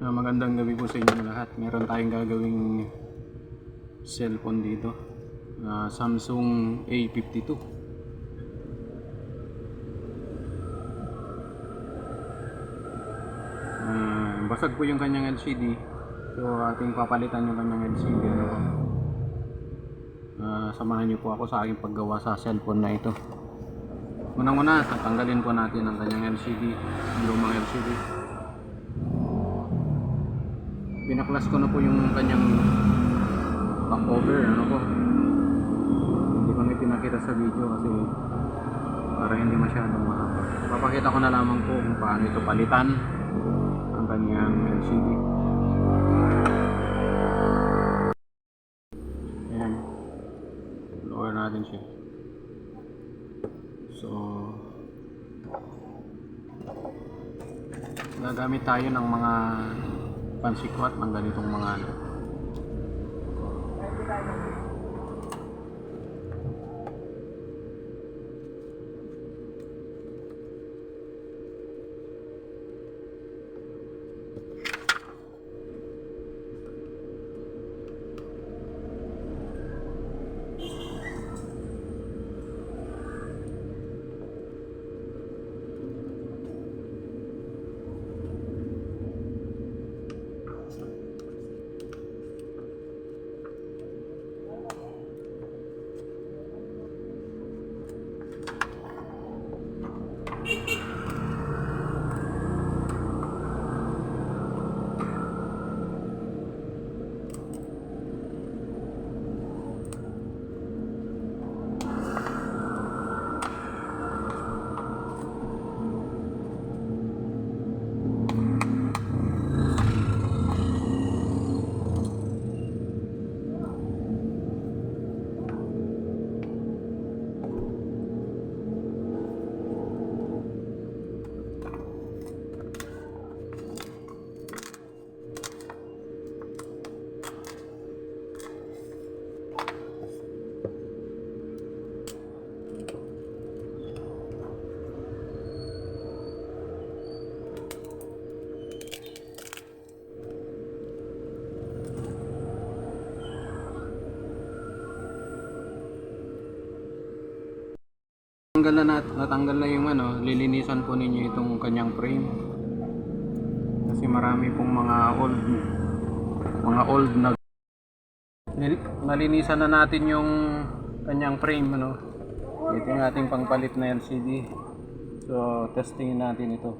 Magandang gabi po sa inyo lahat. Meron tayong gagawing cellphone dito. Samsung A52. Basag po yung kanyang LCD. So ating papalitan yung kanyang LCD. Samahan niyo po ako sa aking paggawa sa cellphone na ito. Unang-una, tatanggalin po natin ang kanyang LCD, yung lumang LCD. Pinaklas ko na po yung kanyang back cover, hindi ko na pinakita sa video kasi para hindi masyadong mahaba. Papakita ko na lamang po kung paano ito palitan ang kanyang LCD. Ayan, lower natin siya. So gagamit tayo ng mga pansikwat ng ganitong mga natanggal na yung lilinisan po ninyo itong kanyang frame kasi marami pong mga old na nalinisan na natin yung kanyang frame ito yung ating pangpalit na LCD. So testingin natin ito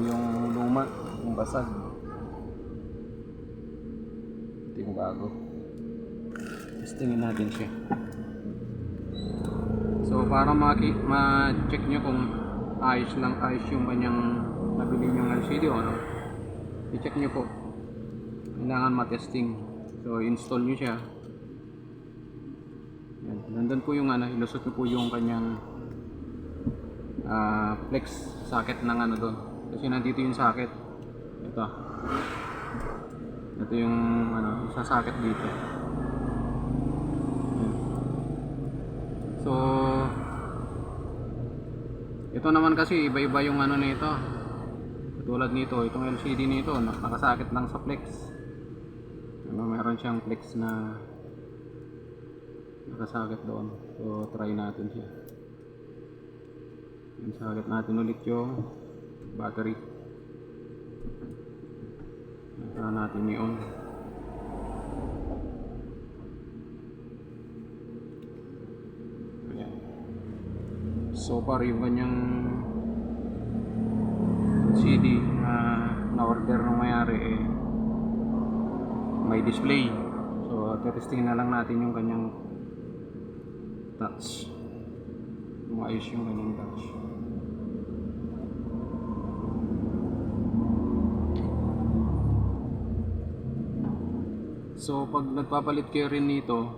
yung luma, yung basag, ito yung bago. Testingin natin siya. So para ma-check nyo kung ayos yung kanyang nabili nyong LCD i-check nyo po, kailangan ma-testing. So install nyo siya. Yan. Nandun po yung ilusot nyo po yung kanyang flex socket ng doon, kasi nandito yung socket. Ito yung sa socket dito. So ito naman kasi iba-iba yung nito. Katulad nito, itong LCD nito nakasakit lang sa flex. Meron siyang flex na nakasakit doon. So try natin siya. Sakit natin ulit yung battery. Saka natin i-on. So far yung kanyang CD na order ng mayari may display. So testing na lang natin yung kanyang touch, kung ayos yung kanyang touch. So pag nagpapalit kayo rin nito,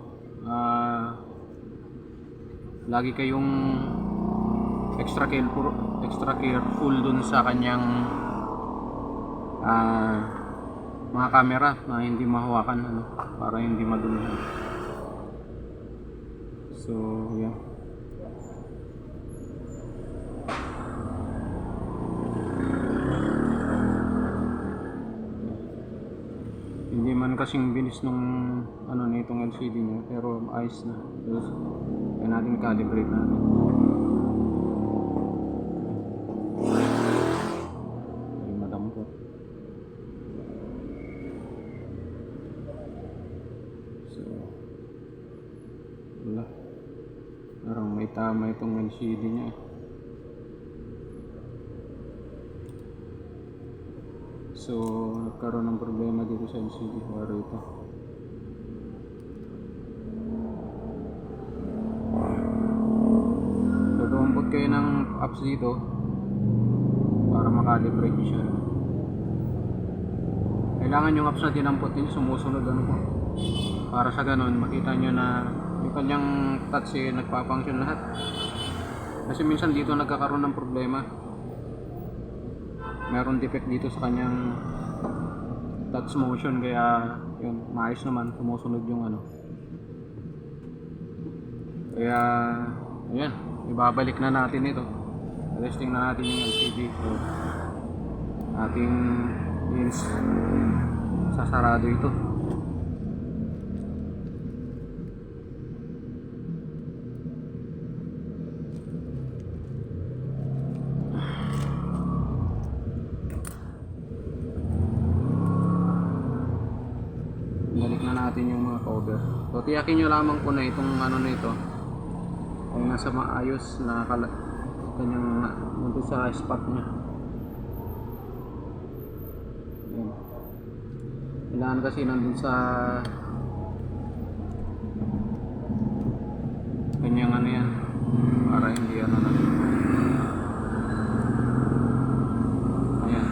lagi kayong extra careful dun sa kanyang mga camera na hindi mahawakan para hindi madumi. So yeah. kasing bilis nung ano nitong LCD niya, pero ayos na. Tapos kaya natin calibrate natin. Ay, madampot. So wala, parang may tama itong LCD niya. So nagkaroon ng problema dito sa LCD wire ito. So dumampot kayo ng apps dito para makalibrate nyo siya. Kailangan yung apps na dinampot din sumusunod ano po, para sa ganun makita nyo na yung kanyang touch nagpa-function lahat. Kasi minsan dito nagkakaroon ng problema, meron defect dito sa kanyang touch motion, kaya yun, maayos naman, sumusunod yung ano. Kaya ayan, ibabalik na natin ito, testing na natin yung LCD. So ating sasarado ito. Balik na natin yung mga cover. So tiyakin nyo lamang po na itong ano na ito ay nasa maayos na kanyang nandun sa spot nya. Ayan. Kailangan kasi nandun sa kanyang ano yan, para hindi ano na. Ayan.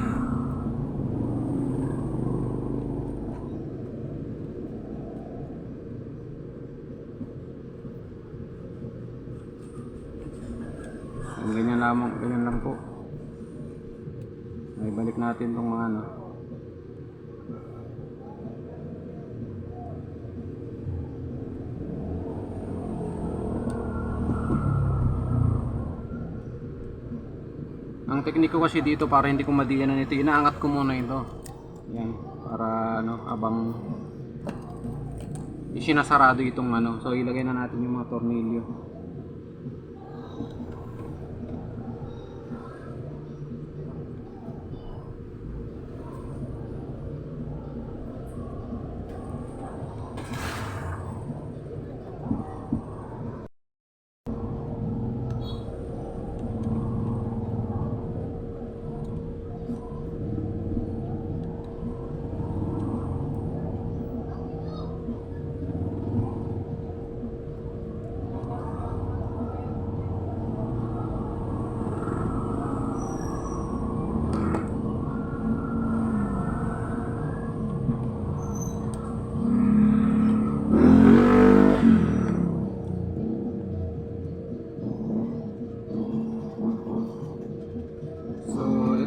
Ganyan lamang, ganyan lang po. Ay balik natin tong mga ano. Ang teknik ko kasi dito para hindi ko madiyanan ito, inaangat ko muna ito. Yan, para ano, habang isinasarado itong ano. So ilagay na natin yung mga tornilyo.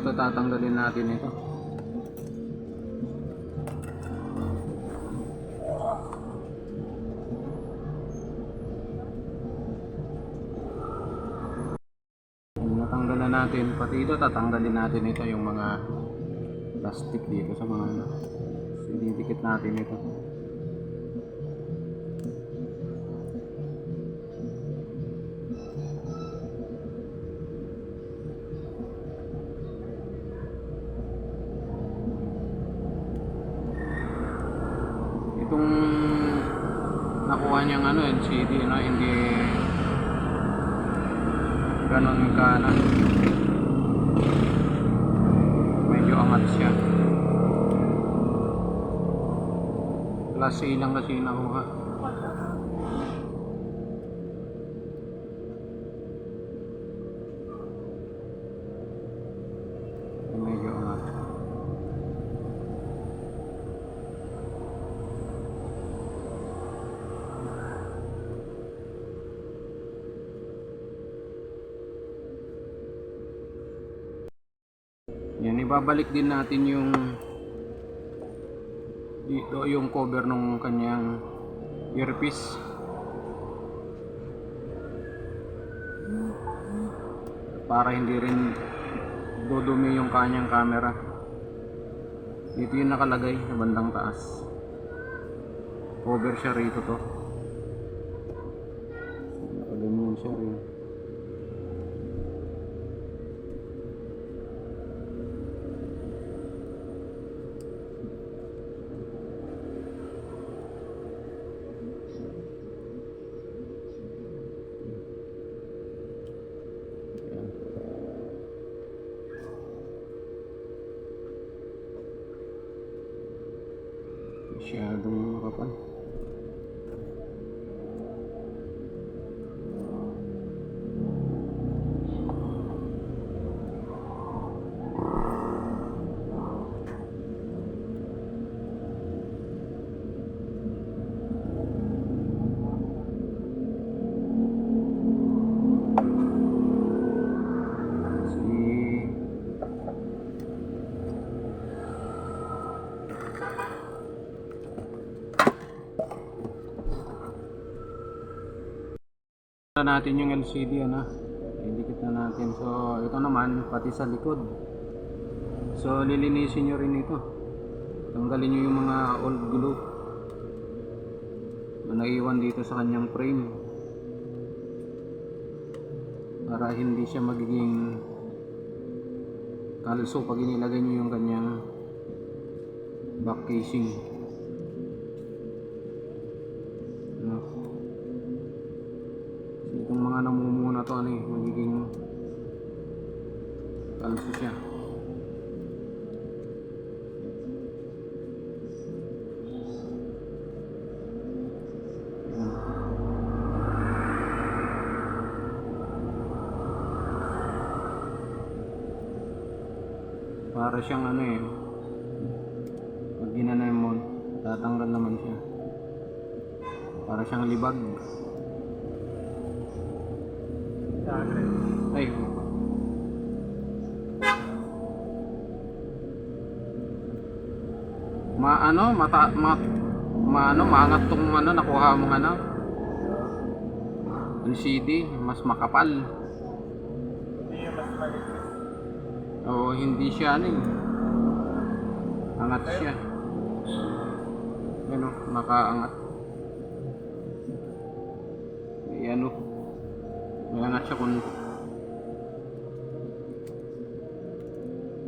Ito tatanggalin natin ito. Natanggal na natin, pati ito tatanggalin natin ito, yung mga plastic dito sa mga ano. Didikit natin ito. Itong nakuha niyang ano LCD na hindi ganon ka na, medyo angat siya. Class A lang kasi nakuha. Medyo angat. Yan, ibabalik din natin yung dito yung cover ng kanyang earpiece para hindi rin dudumi yung kanyang camera. Dito yung nakalagay sa bandang taas. cover siya rito to. Nakaganyan siya rin. Masyadong makapal. Natin yung LCD idikit na natin. So ito naman pati sa likod, so lilinisin nyo rin ito, tanggalin nyo yung mga old glue na naiwan dito sa kanyang frame para hindi siya magiging kalso pag inilagay nyo yung kanyang back casing. Itong mga namumuna to magiging kalso siya. Para siyang pag ginanay mo tatanggal naman siya, para siyang libag. Ay, maangat tong nakuha mong LCD, mas makapal. Hindi yung mas manipis. O hindi siya angat siya. Ano, nakaangat. Ayan may angat siya kung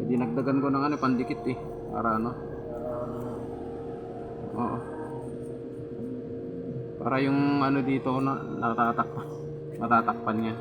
dinagdagan ko ng pandikit para oo, para yung dito matatakpan niya.